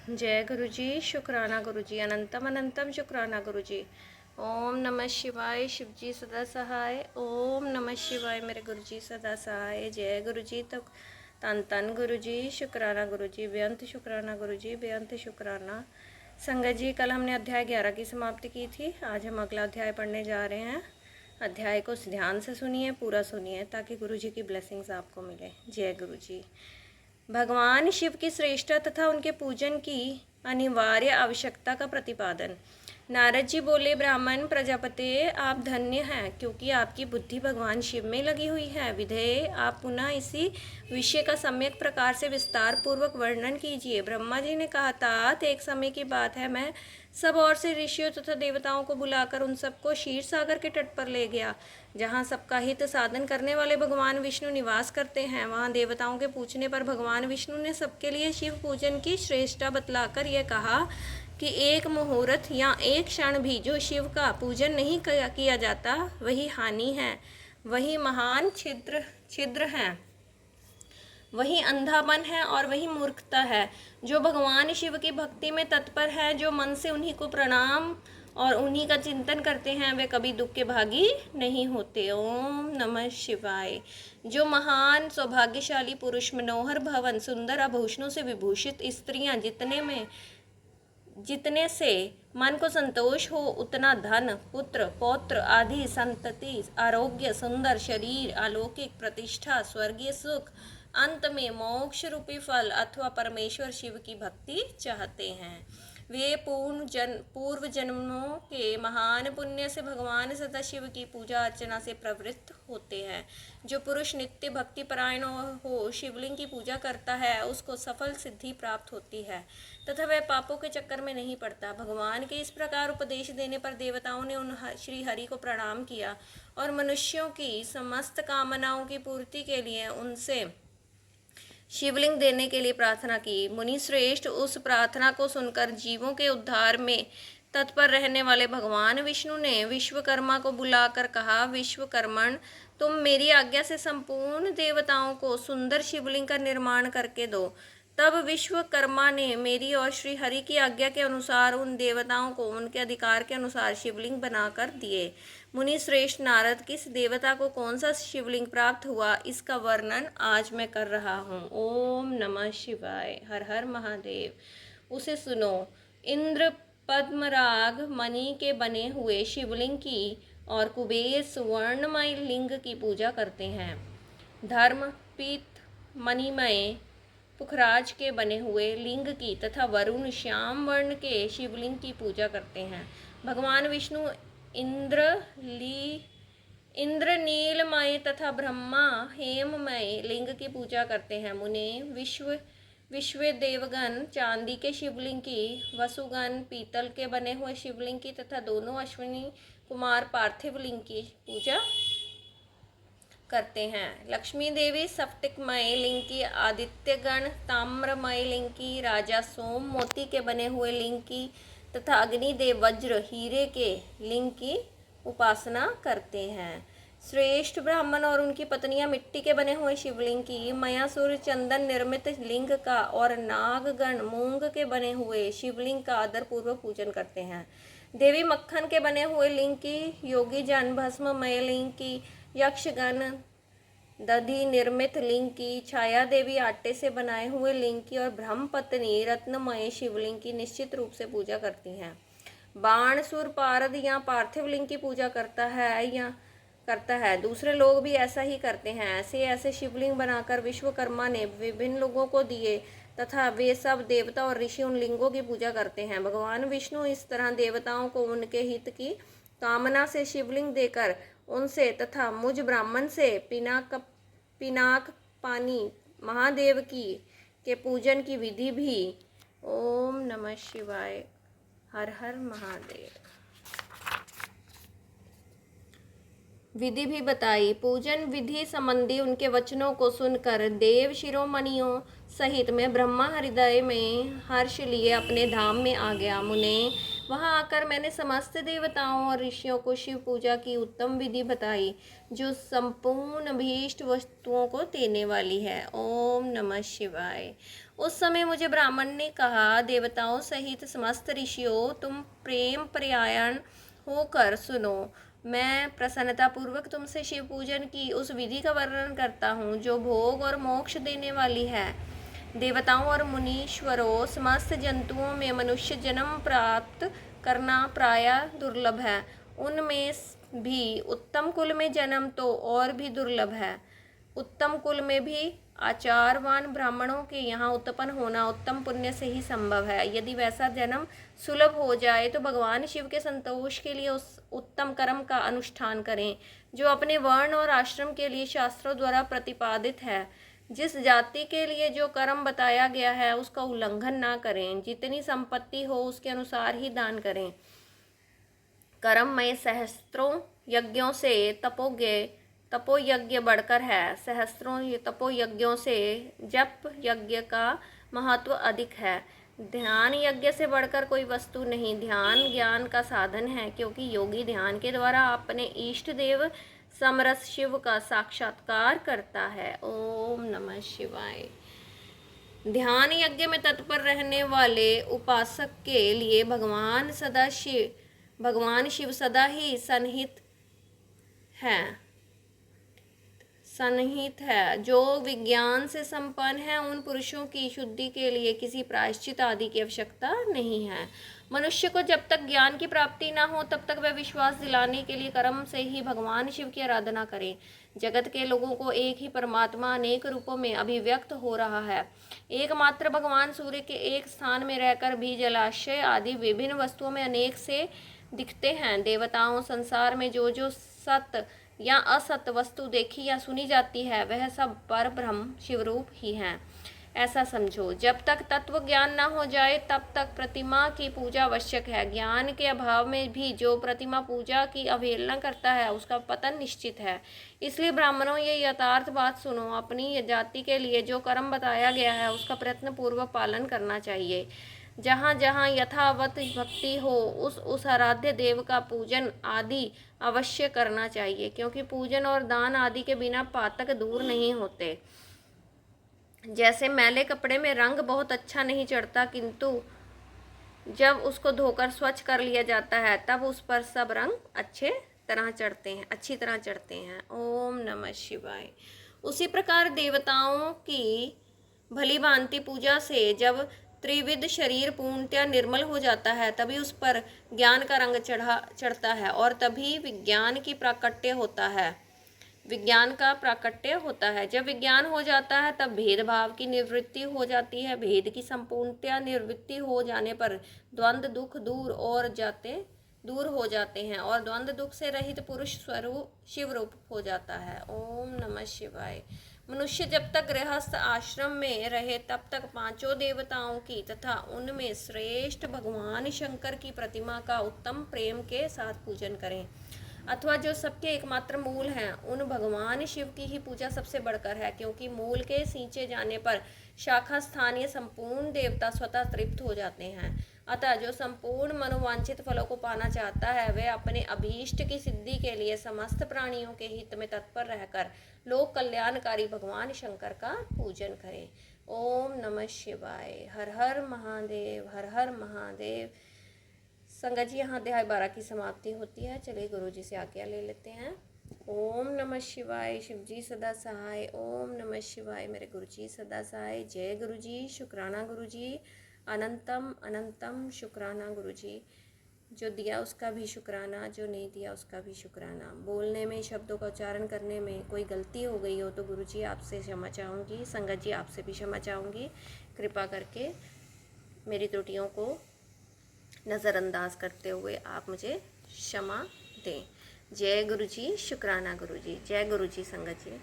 जय गुरु जी। शुक्राना गुरु जी। अनंतम अनंतम शुक्राना गुरु जी। ओम नमः शिवाय। शिव जी सदा सहाय। ओम नमः शिवाय। मेरे गुरु जी सदा सहाय। जय गुरु जी। तो तन तन गुरु जी। शुक्राना गुरु जी। बेअंत शुक्राना गुरु जी। बेअंत शुक्राना। संगत जी, कल हमने अध्याय 11 की समाप्ति की थी। आज हम अगला अध्याय पढ़ने जा रहे हैं। अध्याय को ध्यान से सुनिए, पूरा सुनिए, ताकि गुरु जी की ब्लेसिंग्स आपको मिले। जय गुरु जी। भगवान शिव की श्रेष्ठता तथा उनके पूजन की अनिवार्य आवश्यकता का प्रतिपादन। नारद जी बोले, ब्राह्मण प्रजापति, आप धन्य हैं, क्योंकि आपकी बुद्धि भगवान शिव में लगी हुई है। विधेय, आप पुनः इसी विषय का सम्यक प्रकार से विस्तार पूर्वक वर्णन कीजिए। ब्रह्मा जी ने कहा, तात एक समय की बात है, मैं सब ओर से ऋषियों तथा देवताओं को बुलाकर उन सबको क्षीर सागर के तट पर ले गया, जहाँ सबका हित साधन करने वाले भगवान विष्णु निवास करते हैं। वहाँ देवताओं के पूछने पर भगवान विष्णु ने सबके लिए शिव पूजन की श्रेष्ठता बतलाकर यह कहा कि एक मुहूर्त या एक क्षण भी जो शिव का पूजन नहीं किया जाता, वही हानि है, वही महान छिद्र है, वही अंधापन है और वही मूर्खता है। जो भगवान शिव की भक्ति में तत्पर है, जो मन से उन्हीं को प्रणाम और उन्हीं का चिंतन करते हैं, वे कभी दुख के भागी नहीं होते। ओम नमः शिवाय। जो महान सौभाग्यशाली पुरुष, मनोहर भवन, सुंदर आभूषणों से विभूषित स्त्रियां जितने से मन को संतोष हो, उतना धन, पुत्र, पौत्र आदि संतति, आरोग्य, सुंदर शरीर, अलौकिक प्रतिष्ठा, स्वर्गीय सुख, अंत में मोक्ष रूपी फल अथवा परमेश्वर शिव की भक्ति चाहते हैं, वे पूर्व जन्मों के महान पुण्य से भगवान सदाशिव की पूजा अर्चना से प्रवृत्त होते हैं। जो पुरुष नित्य भक्ति परायण हो, शिवलिंग की पूजा करता है, उसको सफल सिद्धि प्राप्त होती है तथा वह पापों के चक्कर में नहीं पड़ता। भगवान के इस प्रकार उपदेश देने पर देवताओं ने उन श्री हरि को प्रणाम किया और मनुष्यों की समस्त कामनाओं की पूर्ति के लिए उनसे शिवलिंग देने के लिए प्रार्थना की। मुनि श्रेष्ठ उस प्रार्थना को सुनकर जीवों के उद्धार में तत्पर रहने वाले भगवान विष्णु ने विश्वकर्मा को बुलाकर कहा, विश्वकर्मण, तुम मेरी आज्ञा से संपूर्ण देवताओं को सुंदर शिवलिंग का निर्माण करके दो। तब विश्वकर्मा ने मेरी और श्री हरि की आज्ञा के अनुसार उन देवताओं को उनके अधिकार के अनुसार शिवलिंग बनाकर दिए। मुनि श्रेष्ठ नारद, किस देवता को कौन सा शिवलिंग प्राप्त हुआ, इसका वर्णन आज मैं कर रहा हूँ। ओम नमः शिवाय। हर हर महादेव। उसे सुनो। इंद्र पद्मराग मणि के बने हुए शिवलिंग की और कुबेर सुवर्णमय लिंग की पूजा करते हैं। धर्म पीत मणिमय पुखराज के बने हुए लिंग की तथा वरुण श्याम वर्ण के शिवलिंग की पूजा करते हैं। भगवान विष्णु इंद्रनीलमय तथा ब्रह्मा हेममय लिंग की पूजा करते हैं। मुने विश्व देवगण चांदी के शिवलिंग की, वसुगण पीतल के बने हुए शिवलिंग की तथा दोनों अश्विनी कुमार पार्थिव लिंग की पूजा करते हैं। लक्ष्मी देवी स्फटिकमय लिंग की, आदित्यगण ताम्रमय लिंग की, राजा सोम मोती के बने हुए लिंग की तथा अग्निदेव वज्र हीरे के लिंग की उपासना करते हैं। श्रेष्ठ ब्राह्मण और उनकी पत्नियां मिट्टी के बने हुए शिवलिंग की, मयासुर चंदन निर्मित लिंग का और नागगण मूंग के बने हुए शिवलिंग का आदर पूर्वक पूजन करते हैं। देवी मक्खन के बने हुए लिंग की, योगी जन भस्ममय लिंग की, यक्षगण दधि निर्मित लिंग की, छाया देवी आटे से बनाए हुए लिंग की और ब्रह्मपत्नी रत्नमय शिवलिंग की निश्चित रूप से पूजा करती हैं। बाणसुर पारद या पार्थिव लिंग की पूजा करता है। दूसरे लोग भी ऐसा ही करते हैं। ऐसे ऐसे शिवलिंग बनाकर विश्वकर्मा ने विभिन्न लोगों को दिए तथा वे सब देवता और ऋषि उन लिंगों की पूजा करते हैं। भगवान विष्णु इस तरह देवताओं को उनके हित की कामना से शिवलिंग देकर उनसे तथा मुझ ब्राह्मण से पिनाक पानी महादेव की के पूजन की विधि भी। ओम नमः शिवाय। हर हर महादेव। विधि भी बताई। पूजन विधि संबंधी उनके वचनों को सुनकर देव शिरोमणियों सहित मैं ब्रह्मा हृदय में हर्ष लिए अपने धाम में आ गया। मुने, वहां आकर मैंने समस्त देवताओं और ऋषियों को शिव पूजा की उत्तम विधि बताई, जो संपूर्ण अभीष्ट वस्तुओं को देने वाली है। ओम नमः शिवाय। उस समय मुझे ब्राह्मण ने कहा, देवताओं सहित समस्त ऋषियों, तुम प्रेम पर्यायण होकर सुनो। मैं प्रसन्नता पूर्वक तुमसे शिव पूजन की उस विधि का वर्णन करता हूँ जो भोग और मोक्ष देने वाली है। देवताओं और मुनीश्वरों, समस्त जंतुओं में मनुष्य जन्म प्राप्त करना प्रायः दुर्लभ है। उनमें भी उत्तम कुल में जन्म तो और भी दुर्लभ है। उत्तम कुल में भी आचारवान ब्राह्मणों के यहाँ उत्पन्न होना उत्तम पुण्य से ही संभव है। यदि वैसा जन्म सुलभ हो जाए तो भगवान शिव के संतोष के लिए उस उत्तम कर्म का अनुष्ठान करें जो अपने वर्ण और आश्रम के लिए शास्त्रों द्वारा प्रतिपादित है। जिस जाति के लिए जो कर्म बताया गया है उसका उल्लंघन ना करें। जितनी संपत्ति हो उसके अनुसार ही दान करें। कर्म में सहस्त्रों यज्ञों से तपोयज्ञ बढ़कर है। सहस्त्रों तपोयज्ञों से जप यज्ञ का महत्व अधिक है। ध्यान यज्ञ से बढ़कर कोई वस्तु नहीं। ध्यान ज्ञान का साधन है, क्योंकि योगी ध्यान के द्वारा अपने इष्ट देव समरस शिव का साक्षात्कार करता है। ओम नमः शिवाय। ध्यान यज्ञ में तत्पर रहने वाले उपासक के लिए भगवान शिव सदा ही सन्निहित है। जो विज्ञान से संपन्न है उन पुरुषों की शुद्धि के लिए किसी प्रायश्चित आदि की आवश्यकता नहीं है। मनुष्य को जब तक ज्ञान की प्राप्ति न हो तब तक वह विश्वास दिलाने के लिए कर्म से ही भगवान शिव की आराधना करे। जगत के लोगों को एक ही परमात्मा अनेक रूपों में अभिव्यक्त हो रहा है। एकमात्र भगवान सूर्य के एक स्थान में रहकर भी जलाशय आदि विभिन्न वस्तुओं में अनेक से दिखते हैं। देवताओं, संसार में जो जो सत या असत वस्तु देखी या सुनी जाती है वह सब पर ब्रह्म शिवरूप ही हैं, ऐसा समझो। जब तक तत्व ज्ञान न हो जाए तब तक प्रतिमा की पूजा आवश्यक है। ज्ञान के अभाव में भी जो प्रतिमा पूजा की अवहेलना करता है उसका पतन निश्चित है। इसलिए ब्राह्मणों, ये यथार्थ बात सुनो। अपनी जाति के लिए जो कर्म बताया गया है उसका प्रयत्न पूर्वक पालन करना चाहिए। जहाँ जहाँ यथावत भक्ति हो उस आराध्य देव का पूजन आदि अवश्य करना चाहिए, क्योंकि पूजन और दान आदि के बिना पातक दूर नहीं होते। जैसे मैले कपड़े में रंग बहुत अच्छा नहीं चढ़ता, किंतु जब उसको धोकर स्वच्छ कर लिया जाता है तब उस पर सब रंग अच्छी तरह चढ़ते हैं। ओम नमः शिवाय। उसी प्रकार देवताओं की भली भांति पूजा से जब त्रिविध शरीर पूर्णतया निर्मल हो जाता है तभी उस पर ज्ञान का रंग चढ़ता है और तभी विज्ञान का प्राकट्य होता है। जब विज्ञान हो जाता है तब भेदभाव की निवृत्ति हो जाती है। भेद की संपूर्णतया निवृत्ति हो जाने पर द्वंद्व दुख दूर हो जाते हैं और द्वंद्व दुख से रहित पुरुष स्वरूप शिव रूप हो जाता है। ओम नमः शिवाय। मनुष्य जब तक गृहस्थ आश्रम में रहे तब तक पांचों देवताओं की तथा उनमें श्रेष्ठ भगवान शंकर की प्रतिमा का उत्तम प्रेम के साथ पूजन करें, अथवा जो सबके एकमात्र मूल हैं उन भगवान शिव की ही पूजा सबसे बढ़कर है, क्योंकि मूल के सींचे जाने पर शाखा स्थानीय संपूर्ण देवता स्वतः तृप्त हो जाते हैं। अतः जो संपूर्ण मनोवांछित फलों को पाना चाहता है वह अपने अभीष्ट की सिद्धि के लिए समस्त प्राणियों के हित में तत्पर रहकर लोक कल्याणकारी भगवान शंकर का पूजन करे। ओम नमः शिवाय। हर हर महादेव, हर हर महादेव। संगत जी, यहाँ अध्याय 12 की समाप्ति होती है। चलिए गुरु जी से आज्ञा ले लेते हैं। ओम नमः शिवाय। शिव जी सदा सहाय। ओम नमः शिवाय। मेरे गुरु जी सदा सहाय। जय गुरु जी। शुक्राना गुरु जी। अनंतम अनंतम शुक्राना गुरु जी। जो दिया उसका भी शुक्राना, जो नहीं दिया उसका भी शुक्राना। बोलने में, शब्दों का उच्चारण करने में कोई गलती हो गई हो तो गुरु जी आपसे क्षमा चाहूँगी। संगत जी आपसे भी क्षमा चाहूँगी। कृपा करके मेरी त्रुटियों को नज़रअंदाज करते हुए आप मुझे क्षमा दें। जय गुरु जी। शुक्राना गुरु जी। जय गुरु जी संगत जी।